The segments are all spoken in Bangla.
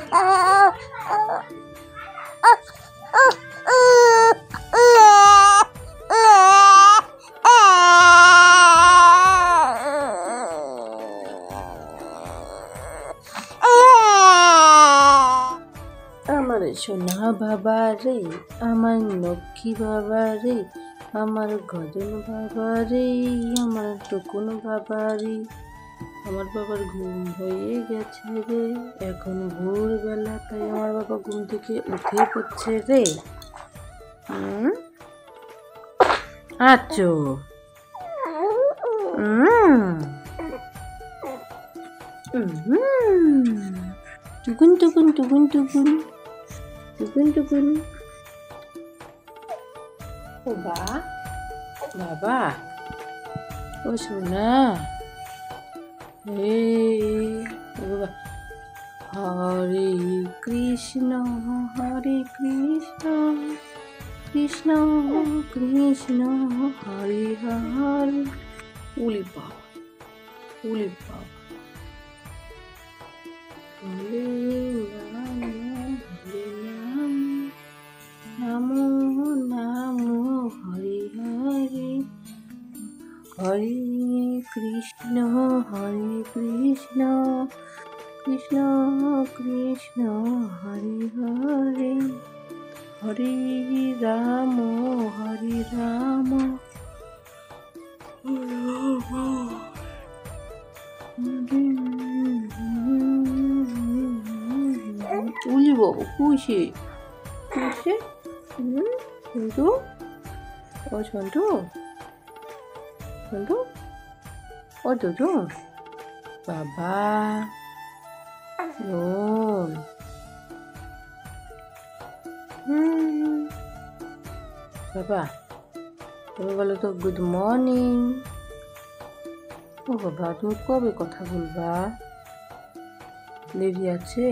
আমার সোনা বাবা রে, আমার লক্ষ্মী বাবা রে, আমার গজন বাবা রে, আমার টুকুন বাবা রে। আমার বাবার ঘুম হয়ে গেছে রে, এখন ভোরবেলা, তাই আমার বাবা ঘুম থেকে উঠে পড়ছে রে। আচ্ছা, টুকুন টুকুন টুকুন টুকুন টুকুন টুকুন। ও বাবা, ও সোনা, বাবা। হরে কৃষ্ণ কৃষ্ণ কৃষ্ণ হরে হরে। উলি বাবা, উলি বাবা। হরে রাম হরে রাম, রাম নাম হরে হরে, হরে কৃষ্ণ কৃষ্ণ কৃষ্ণ হরে হরে, হরে রাম উলি বাবু খুশি খুশি। সন্টু, ও সন্টু, সন্টু, ও দুদু বাবা, বাবা, তুমি বলো তো গুড মর্নিং। ও বাবা, তুমি কবে কথা বলবা? দেরি আছে?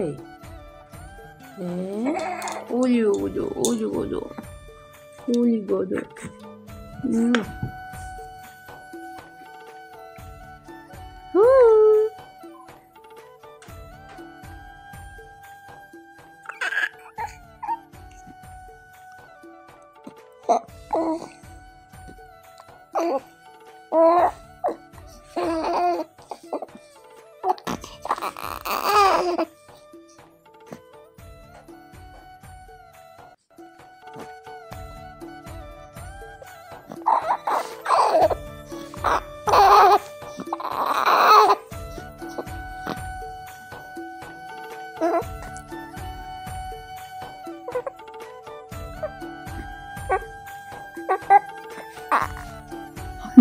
ওলি গোজো, ওজো গোজো, ওলি গোজো।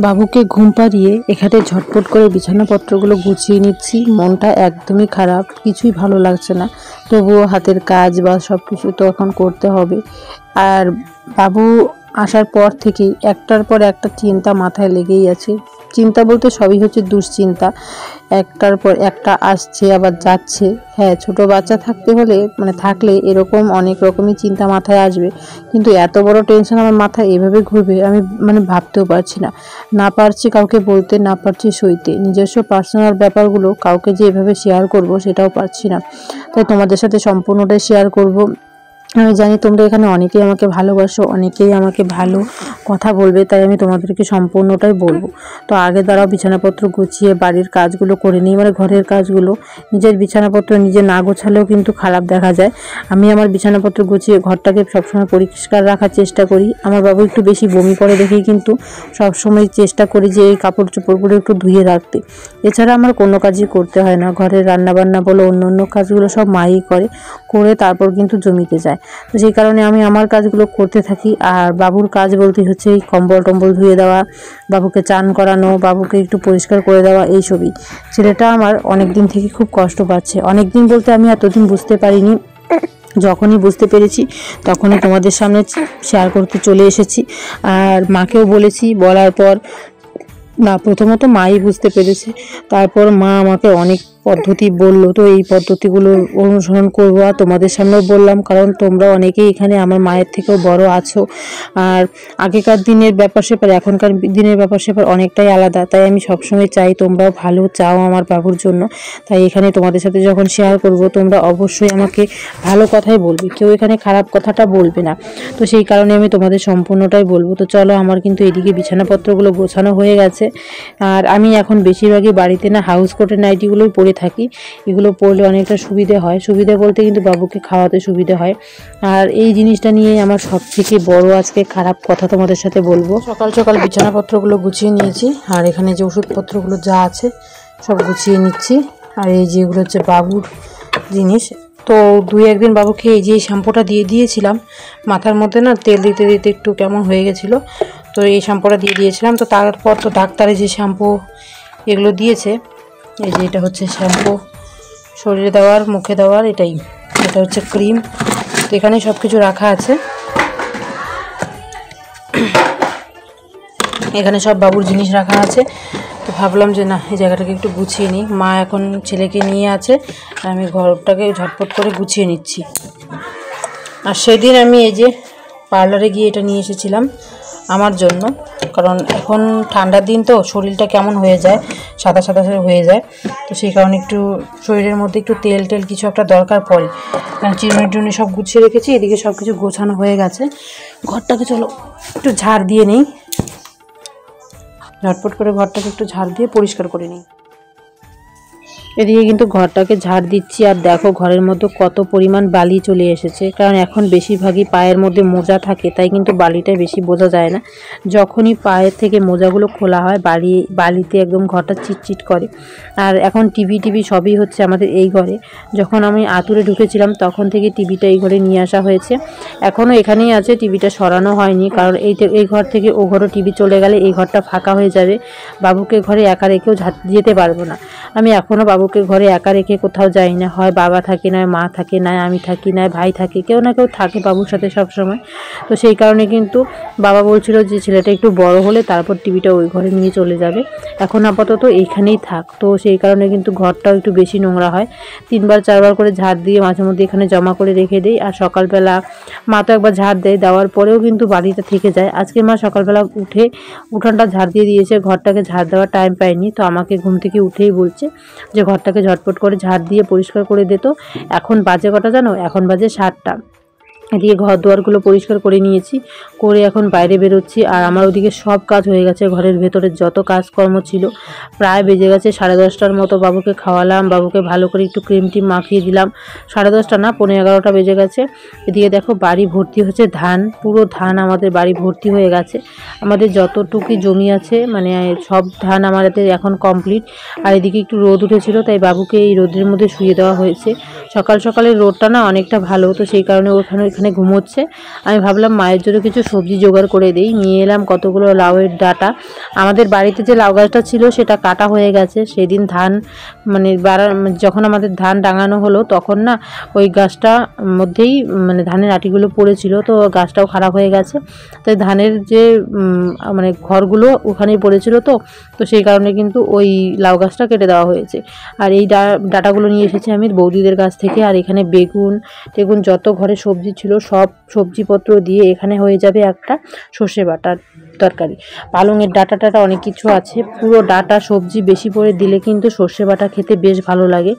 বাবুকে ঘুম পাড়িয়ে এখানে ঝটপট করে বিছানাপত্রগুলো গুছিয়ে নিচ্ছি। মনটা একদমই খারাপ, কিছুই ভালো লাগছে না, তবুও হাতের কাজ বা সব কিছু তো এখন করতে হবে। আর বাবু আসার পর থেকেই একটার পর একটা চিন্তা মাথায় লেগেই আছে। চিন্তা বলতে সবই হচ্ছে দুশ্চিন্তা, একটার পর একটা আসছে আবার যাচ্ছে। হ্যাঁ, ছোট বাচ্চা থাকতে হলে থাকলে এরকম অনেক রকমই চিন্তা মাথায় আসবে, কিন্তু এত বড় টেনশন আমার মাথায় এভাবে ঘুরবে আমি ভাবতেও পারছি না। না পারছি কাউকে বলতে, না পারছি সইতে, নিজস্ব পার্সোনাল ব্যাপারগুলো কাউকে যে এভাবে শেয়ার করব সেটাও পারছি না। তাই তোমাদের সাথে সম্পূর্ণটাই শেয়ার করব। আমি জানি তোমরা এখানে অনেকেই আমাকে ভালোবাসো, অনেকেই আমাকে ভালো কথা বলবে, তাই আমি তোমাদেরকে সম্পূর্ণটাই বলবো। তো আগে দাঁড়াও বিছানাপত্র গুছিয়ে বাড়ির কাজগুলো করে নিই, ঘরের কাজগুলো। নিজের বিছানাপত্র নিজে না গোছালেও কিন্তু খারাপ দেখা যায়। আমি আমার বিছানাপত্র গুছিয়ে ঘরটাকে সবসময় পরিষ্কার রাখার চেষ্টা করি। আমার বাবু একটু বেশি বমি করে দেখেই কিন্তু সবসময় চেষ্টা করি যে এই কাপড় চোপড়গুলো একটু ধুয়ে রাখতে। এছাড়া আমার কোনো কাজই করতে হয় না, ঘরের রান্নাবান্না বলো অন্য অন্য কাজগুলো সব মাই করে তারপর কিন্তু জমিতে যায়। তো সেই কারণে আমি আমার কাজগুলো করতে থাকি। আর বাবুর কাজ বলতে হচ্ছে এই কম্বল টম্বল ধুয়ে দেওয়া, বাবুকে চান করানো, বাবুকে একটু পরিষ্কার করে দেওয়া, এইসবই। ছেলেটা আমার অনেক দিন থেকে খুব কষ্ট পাচ্ছে। অনেক দিন বলতে আমি এতদিন বুঝতে পারিনি, যখনই বুঝতে পেরেছি তখনই তোমাদের সামনে শেয়ার করতে চলে এসেছি। আর মাকেও বলেছি, বলার পর না প্রথমত মাই বুঝতে পেরেছে, তারপর মা আমাকে অনেক পদ্ধতি বললো, তো এই পদ্ধতিগুলো অনুসরণ করবো। আর তোমাদের সামনেও বললাম, কারণ তোমরা অনেকেই এখানে আমার মায়ের থেকেও বড় আছো। আর আগেকার দিনের ব্যাপার স্যাপার এখনকার দিনের ব্যাপার স্যাপার অনেকটাই আলাদা, তাই আমি সবসময় চাই তোমরাও ভালো চাও আমার বাবুর জন্য। তাই এখানে তোমাদের সাথে যখন শেয়ার করব, তোমরা অবশ্যই আমাকে ভালো কথাই বলবে, কেউ এখানে খারাপ কথাটা বলবে না। তো সেই কারণে আমি তোমাদের সম্পূর্ণটাই বলবো। তো চলো, আমার কিন্তু এদিকে বিছানাপত্রগুলো গোছানো হয়ে গেছে। আর আমি এখন বেশিরভাগই বাড়িতে না হাউস কোটের নাইটিগুলোই পরে থাকি। এগুলো পরলে অনেকটা সুবিধে হয়, সুবিধা বলতে কিন্তু বাবুকে খাওয়াতে সুবিধে হয়। আর এই জিনিসটা নিয়ে আমার সব থেকে বড় আজকে খারাপ কথা তোমাদের সাথে বলবো। সকাল সকাল বিছানাপত্রগুলো গুছিয়ে নিয়েছি, আর এখানে যে ওষুধপত্রগুলো যা আছে সব গুছিয়ে নিচ্ছি। আর এই যেগুলো হচ্ছে বাবুর জিনিস, তো 2-1 দিন বাবুকে এই যে শ্যাম্পুটা দিয়ে দিয়েছিলাম, মাথার মধ্যে না তেল দিতে দিতে একটু কেমন হয়ে গেছিলো, তো এই শ্যাম্পুটা দিয়ে দিয়েছিলাম। তো তারপর তো ডাক্তারে যে শ্যাম্পু এগুলো দিয়েছে, এই যে এটা হচ্ছে শ্যাম্পু শরীরে দেওয়ার, মুখে দেওয়ার, এটা হচ্ছে ক্রিম। তো এখানে সব কিছু রাখা আছে, এখানে সব বাবুর জিনিস রাখা আছে। তো ভাবলাম যে না, এই জায়গাটাকে একটু গুছিয়ে নিই। মা এখন ছেলেকে নিয়ে আছে, আমি ঘরটাকে ঝটপট করে গুছিয়ে নিচ্ছি। আর সেদিন আমি এই যে পার্লারে গিয়ে এটা নিয়ে এসেছিলাম আমার জন্য, কারণ এখন ঠান্ডার দিন তো শরীরটা কেমন হয়ে যায়, সাদা সাদা হয়ে যায়। তো সেই কারণে একটু শরীরের মধ্যে একটু তেল কিছু একটা দরকার পড়ে। কারণ চিরুনি টিরুনি সব গুছিয়ে রেখেছি, এদিকে সব কিছু গোছানো হয়ে গেছে। ঘরটাকে চলো একটু ঝাড় দিয়ে নেই, ঝটপট করে ঘরটাকে একটু ঝাড় দিয়ে পরিষ্কার করে নিই। এদিকে কিন্তু ঘরটাকে ঝাড় দিচ্ছি, আর দেখো ঘরের মধ্যে কত পরিমাণ বালি চলে এসেছে। কারণ এখন বেশিরভাগই পায়ের মধ্যে মোজা থাকে, তাই কিন্তু বালিটা বেশি বোঝা যায় না। যখনই পায়ের থেকে মোজাগুলো খোলা হয়, বালিতে একদম ঘরটা চিটচিট করে। আর এখন টিভি সবই হচ্ছে আমাদের এই ঘরে। যখন আমি আতুরে ঢুকেছিলাম তখন থেকে টিভিটা এই ঘরে নিয়ে আসা হয়েছে, এখনও এখানেই আছে, টিভিটা সরানো হয়নি। কারণ এই ঘর থেকে ও ঘরও টিভি চলে গেলে এই ঘরটা ফাঁকা হয়ে যাবে, বাবুকে ঘরে একা রেখেও যেতে পারবো না। আমি এখনও বাবুকে ঘরে একা রেখে কোথাও যাই না, হয় বাবা থাকে, নয় মা থাকে, নয় আমি থাকি, নয় ভাই থাকে, কেউ না কেউ থাকে বাবুর সাথে সব সময়। তো সেই কারণে কিন্তু বাবা বলছিল যে ছেলেটা একটু বড় হলে তারপর টিভিটা ওই ঘরে নিয়ে চলে যাবে, এখন আপাতত এইখানেই থাক। তো সেই কারণে কিন্তু ঘরটাও একটু বেশি নোংরা হয়, 3-4বার করে ঝাড় দিয়ে মাঝে মধ্যে এখানে জমা করে রেখে দিই। আর সকালবেলা মা তো একবার ঝাড় দেয়, দেওয়ার পরেও কিন্তু বাড়িটা থেকে যায়। আজকে মা সকালবেলা উঠানটা ঝাড় দিয়ে দিয়েছে, ঘরটাকে ঝাড় দেওয়ার টাইম পায়নি, তো আমাকে ঘুম থেকে উঠেই বলছে যে ঘরটাকে ঝটপট করে ঝাড় দিয়ে পরিষ্কার করে দিত। এখন বাজে কটা জানো? এখন বাজে 7টা। এদিকে ঘর দুয়ারগুলো পরিষ্কার করে নিয়েছি, করে এখন বাইরে বেরোচ্ছি। আর আমার ওদিকে সব কাজ হয়ে গেছে, ঘরের ভেতরে যত কাজকর্ম ছিল প্রায় বেজে গেছে 10:30টার মতো। বাবুকে খাওয়ালাম, বাবুকে ভালো করে একটু ক্রিম টিম মাখিয়ে দিলাম। 10:30 না, 11:15টা বেজে গেছে। এদিকে দেখো বাড়ি ভর্তি হচ্ছে ধান, পুরো ধান আমাদের বাড়ি ভর্তি হয়ে গেছে। আমাদের যতটুকু জমি আছে মানে সব ধান আমাদের এখন কমপ্লিট। আর এদিকে একটু রোদ উঠেছিল, তাই বাবুকে এই রোদের মধ্যে শুয়ে দেওয়া হয়েছে। সকাল সকালের রোদটা না অনেকটা ভালো, তো সেই কারণে এখানে ঘুমোচ্ছে। আমি ভাবলাম মায়ের জন্য কিছু সবজি জোগাড় করে দিই, নিয়ে এলাম কতগুলো লাউয়ের ডাঁটা। আমাদের বাড়িতে যে লাউ গাছটা ছিল সেটা কাটা হয়ে গেছে, সেদিন ধান মানে যখন আমাদের ধান ডাঙানো হলো তখন না ওই গাছটা মধ্যেই মানে ধানের আটিগুলো পড়েছিল, তো গাছটাও খারাপ হয়ে গেছে। তাই ধানের যে মানে ঘরগুলো ওখানেই পড়েছিল, তো সেই কারণে কিন্তু ওই লাউ গাছটা কেটে দেওয়া হয়েছে। আর এই ডাঁটাগুলো নিয়ে এসেছি আমি বৌদিদের কাছ থেকে। আর এখানে বেগুন যত ঘরে সবজি ছিল সব সবজিপত্র দিয়ে এখানে হয়ে যাবে একটা সর্ষে বাটার তরকারি। পালংয়ের ডাঁটা অনেক কিছু আছে, পুরো ডাঁটা সবজি বেশি করে দিলে কিন্তু সর্ষে বাটা খেতে বেশ ভালো লাগে।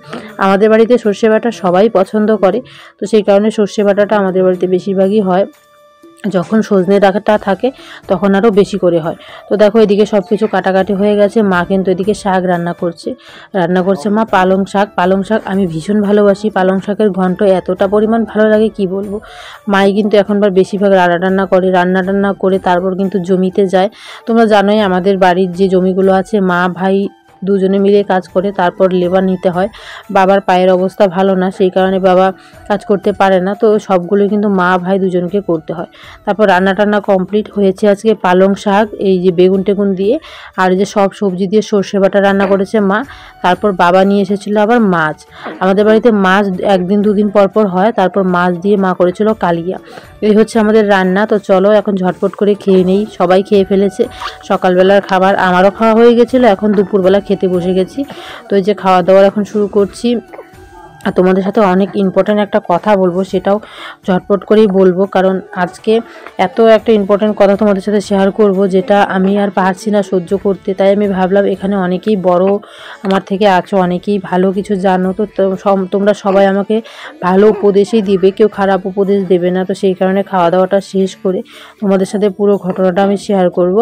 আমাদের বাড়িতে সর্ষে বাটা সবাই পছন্দ করে, তো সেই কারণে সর্ষে বাটাটা আমাদের বাড়িতে বেশিরভাগই হয়। যখন সজনে ডাঁটা থাকে তখন আরও বেশি করে হয়। তো দেখো এদিকে সব কিছু কাটাকাটি হয়ে গেছে, মা কিন্তু এদিকে শাক রান্না করছে মা পালং শাক। আমি ভীষণ ভালোবাসি পালং শাকের ঘন্ট, এতটা পরিমাণ ভালো লাগে কি বলবো। মাই কিন্তু এখনবার বেশিরভাগ রান্না করে তারপর কিন্তু জমিতে যায়। তোমরা জানোই আমাদের বাড়ির যে জমিগুলো আছে মা ভাই দুজনে মিলে কাজ করে, তারপর লেবার নিতে হয়। বাবার পায়ের অবস্থা ভালো না, সেই কারণে বাবা কাজ করতে পারে না, তো সবগুলো কিন্তু মা ভাই দুজনকে করতে হয়। তারপর রান্না কমপ্লিট হয়েছে। আজকে পালং শাক, এই যে বেগুন টেগুন দিয়ে আর যে সব সবজি দিয়ে সর্ষে বাটা রান্না করেছে মা। তারপর বাবা নিয়ে এসেছিলো আবার মাছ। আমাদের বাড়িতে মাছ 1-2 দিন পর হয়, তারপর মাছ দিয়ে মা করেছিল কালিয়া। এই হচ্ছে আমাদের রান্না। তো চলো এখন ঝটপট করে খেয়ে নেই। সবাই খেয়ে ফেলেছে সকালবেলার খাবার, আমারও খাওয়া হয়ে গেছিলো। এখন দুপুরবেলা খেতে বসে গেছি। তো এই যে খাওয়া দাওয়া এখন শুরু করছি। আর তোমাদের সাথে অনেক ইম্পর্ট্যান্ট একটা কথা বলবো, সেটাও ঝটপট করেই বলবো, কারণ আজকে এত একটা ইম্পর্ট্যান্ট কথা তোমাদের সাথে শেয়ার করব যেটা আমি আর পারছি না সহ্য করতে। তাই আমি ভাবলাম এখানে অনেকেই বড় আমার থেকে আছো, অনেকেই ভালো কিছু জানো, তো তোমরা সবাই আমাকে ভালো উপদেশই দিবে, কেউ খারাপ উপদেশ দেবে না। তো সেই কারণে খাওয়া দাওয়াটা শেষ করে তোমাদের সাথে পুরো ঘটনাটা আমি শেয়ার করব।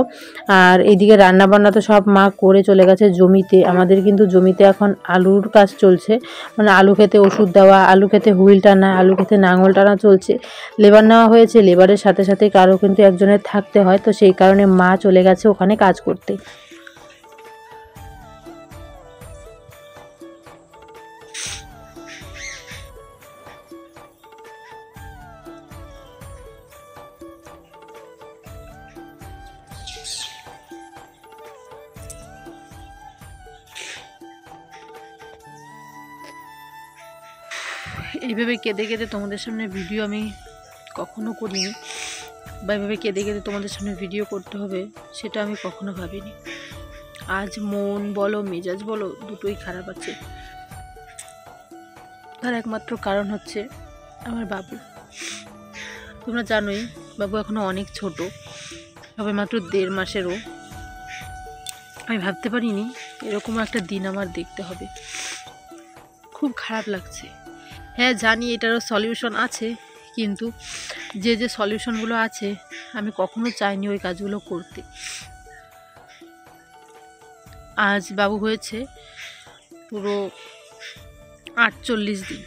আর এইদিকে রান্নাবান্না তো সব মা করে চলে গেছে জমিতে। আমাদের কিন্তু জমিতে এখন আলুর কাজ চলছে, মানে আলু খেতে ওষুধ দেওয়া, আলু খেতে হুইল টানা, আলু খেতে নাঙল টানা চলছে। লেবার নেওয়া হয়েছে, লেবারের সাথে সাথে কারো কিন্তু একজনের থাকতে হয়। তো সেই কারণে মা চলে গেছে ওখানে কাজ করতে। এইভাবে কেঁদে কেঁদে তোমাদের সামনে ভিডিও আমি কখনো করিনি, বা এইভাবে কেঁদে কেঁদে তোমাদের সামনে ভিডিও করতে হবে সেটা আমি কখনো ভাবিনি। আজ মন বলো মেজাজ বলো দুটোই খারাপ আছে। তার একমাত্র কারণ হচ্ছে আমার বাবু। তোমরা জানোই বাবু এখনো অনেক ছোট, সবে মাত্র 1.5 মাসেরও। আমি ভাবতে পারিনি এরকম একটা দিন আমার দেখতে হবে। খুব খারাপ লাগছে। হ্যাঁ জানি এটারও সলিউশন আছে, কিন্তু যে যে সলিউশনগুলো আছে আমি কখনো চাইনি ওই কাজগুলো করতে। আজ বাবু হয়েছে পুরো 48 দিন।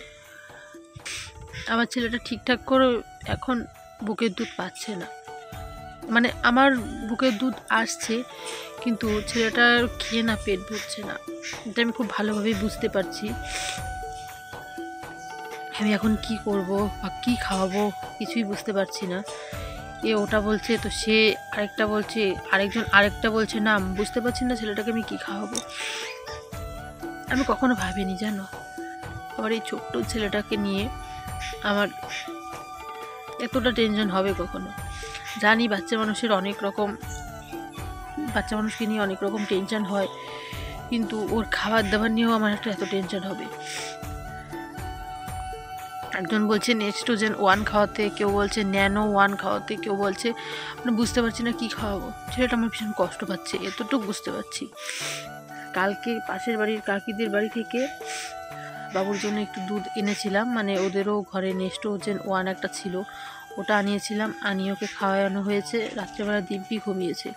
আমার ছেলেটা ঠিকঠাক করে এখন বুকের দুধ পাচ্ছে না, মানে আমার বুকের দুধ আসছে কিন্তু ছেলেটার খেয়ে না পেট ভরছে না। এটা আমি খুব ভালোভাবেই বুঝতে পারছি। আমি এখন কি করব বা কি খাওয়াবো কিছুই বুঝতে পারছি না। এ ওটা বলছে, তো সে আরেকটা বলছে, আরেকজন আরেকটা বলছে, না বুঝতে পারছি না ছেলেটাকে আমি কি খাওয়াবো। আমি কখনো ভাবিনি জানো আমার এই ছোট্ট ছেলেটাকে নিয়ে আমার এতটা টেনশন হবে কখনো। জানি বাচ্চা মানুষকে নিয়ে অনেক রকম টেনশন হয়, কিন্তু ওর খাবার দাবার নিয়েও আমার একটা এত টেনশন হবে। একজন বলছে নেস্টোজেন 1 খাওয়াতে, কেউ বলছে ন্যানো 1 খাওয়াতে, কেউ বলছে, মানে বুঝতে পারছি না কি খাওয়াবো। ছেলেটা আমার ভীষণ কষ্ট পাচ্ছে, এতটুকু বুঝতে পারছি। কালকে পাশের বাড়ির কাকিদের বাড়ি থেকে বাবুর জন্য একটু দুধ এনেছিলাম, মানে ওদেরও ঘরে নেস্টোজেন 1 একটা ছিল, ওটা আনিয়েছিলাম, আনিয়ে ওকে খাওয়ানো হয়েছে। রাত্রেবেলা দিব্যি ঘুমিয়েছে।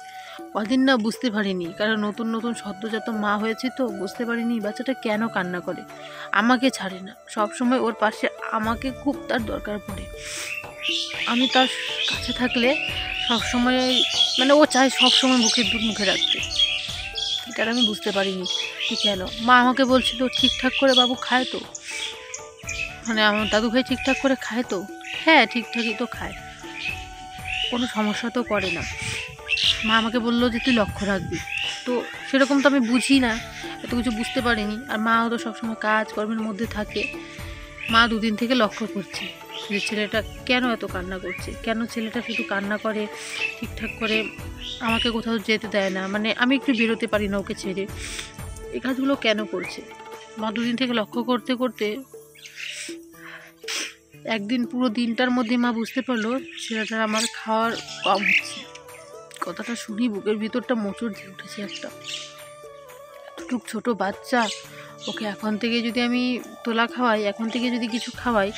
কদিন না বুঝতে পারিনি, কারণ নতুন নতুন সদ্যজাত মা হয়েছে তো বুঝতে পারিনি বাচ্চাটা কেন কান্না করে। আমাকে ছাড়ে না, সব সময় ওর পাশে, আমাকে খুব তার দরকার পড়ে। আমি তার কাছে থাকলে সবসময়, মানে ও চায় সবসময় বুকের দুধ মুখে রাখতে। এটা আমি বুঝতে পারিনি কি কেন। মা আমাকে বলছিল ঠিকঠাক করে বাবু খায় তো, মানে আমার দাদু ভাই ঠিকঠাক করে খায় তো। হ্যাঁ ঠিকঠাকই তো খায়, কোনো সমস্যা তো করে না। মা আমাকে বললো যে তুই লক্ষ্য রাখবি, তো সেরকম তো আমি বুঝি না, এত কিছু বুঝতে পারিনি। আর মাও তো সবসময় কাজকর্মের মধ্যে থাকে। মা 2 দিন থেকে লক্ষ্য করছে যে ছেলেটা কেন এত কান্না করছে, কেন ছেলেটা শুধু কান্না করে, ঠিকঠাক করে আমাকে কোথাও যেতে দেয় না, মানে আমি একটু বেরোতে পারি না ওকে ছেড়ে। এই কাজগুলো কেন করছে। মা 2 দিন থেকে লক্ষ্য করতে করতে একদিন পুরো দিনটার মধ্যে মা বুঝতে পারলো ছেলেটার আমার খাওয়ার কম হচ্ছে। কথাটা শুনি বুকের ভিতরটা মোচড় দিয়ে উঠেছে একটা। এতটুক ছোট বাচ্চা, ওকে এখন থেকে যদি আমি তোলা খাওয়াই, এখন থেকে যদি কিছু খাওয়াই,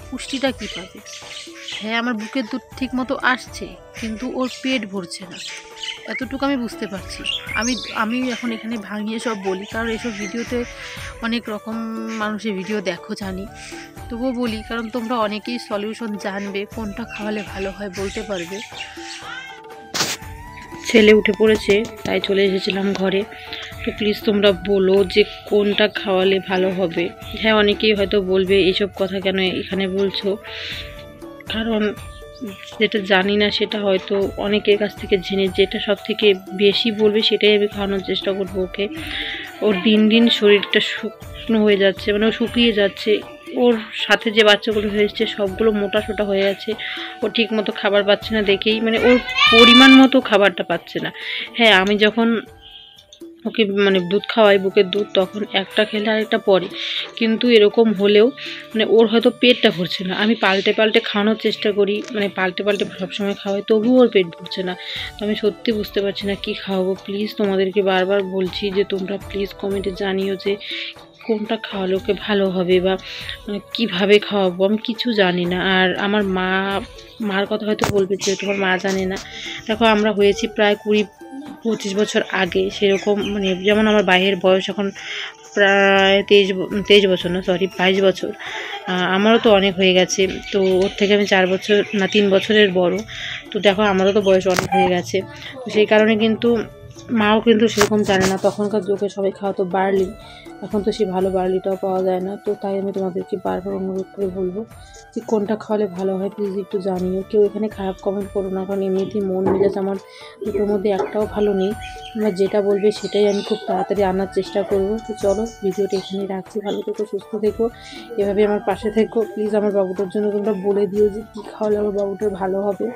পুষ্টিটা কী পাবে। হ্যাঁ আমার বুকের দুধ ঠিক মতো আসছে, কিন্তু ওর পেট ভরছে না, এতটুকু আমি বুঝতে পারছি। আমি এখন এখানে ভাঙিয়ে সব বলি, কারণ এসব ভিডিওতে অনেক রকম মানুষের ভিডিও দেখো জানি, তবুও বলি কারণ তোমরা অনেকেই সলিউশন জানবে, কোনটা খাওয়ালে ভালো হয় বলতে পারবে। ছেলে উঠে পড়েছে তাই চলে এসেছিলাম ঘরে। তো প্লিজ তোমরা বলো যে কোনটা খাওয়ালে ভালো হবে। হ্যাঁ অনেকেই হয়তো বলবে এইসব কথা কেন এখানে বলছো, কারণ যেটা জানি না সেটা হয়তো অনেকের কাছ থেকে জেনে যেটা সব থেকে বেশি বলবে সেটাই আমি খাওয়ানোর চেষ্টা করবো ওকে। ওর দিন দিন শরীরটা শুকনো হয়ে যাচ্ছে, মানে ও শুকিয়ে যাচ্ছে, ওর সাথে যে বাচ্চাগুলো হয়েছে সবগুলো মোটা সোটা হয়ে আছে। ও ঠিক মতো খাবার পাচ্ছে না দেখেই, মানে ওর পরিমাণ মতো খাবারটা পাচ্ছে না। হ্যাঁ, আমি যখন ওকে মানে দুধ খাওয়াই, বুকের দুধ, তখন একটা খেলে আরেকটা পরে, কিন্তু এরকম হলেও মানে ওর হয়তো পেটটা ভরছে না। আমি পাল্টে পাল্টে খাওয়ানোর চেষ্টা করি, মানে পাল্টে পাল্টে সবসময় খাওয়াই, তবুও ওর পেট ভরছে না। তো আমি সত্যি বুঝতে পারছি না কী খাওয়াবো। প্লিজ তোমাদেরকে বারবার বলছি যে তোমরা প্লিজ কমেন্টে জানিও যে কোনটা খাওয়ালে ওকে ভালো হবে, বা কিভাবে খাওয়াবো। আমি কিছু জানি না। আর আমার মার কথা হয়তো বলবে যে তোমার মা জানে না। দেখো, আমরা হয়েছি প্রায় 20-25 বছর আগে, সেরকম মানে যেমন আমার ভাইয়ের বয়স এখন প্রায় 23 বছর, না সরি 22 বছর। আমারও তো অনেক হয়ে গেছে। তো ওর থেকে আমি 4 বছর না 3 বছরের বড়। তো দেখো, আমারও তো বয়স অনেক হয়ে গেছে। তো সেই কারণে কিন্তু মাও কিন্তু সেরকম জানে না। তখনকার যুগে সবাই খাওয়াতো বার্লি, এখন তো সেই ভালো বার্লিটাও পাওয়া যায় না। তো তাই আমি তোমাদেরকে বারবার অনুরোধ করে বলবো যে কোনটা খাওয়ালে ভালো হয় প্লিজ একটু জানিও। কেউ এখানে খারাপ কমেন্ট করো না, কারণ এমনিতেই মন মেজাজ আমার দুটোর মধ্যে একটাও ভালো নেই। তোমরা যেটা বলবে সেটাই আমি খুব তাড়াতাড়ি আনার চেষ্টা করবো। তো চলো, ভিডিওটা এখানেই রাখছি। ভালো থেকো, সুস্থ থেকো, এভাবে আমার পাশে থেকো। প্লিজ আমার বাবুটার জন্য তোমরা বলে দিও যে কী খাওয়ালে আমার বাবুটার ভালো হবে।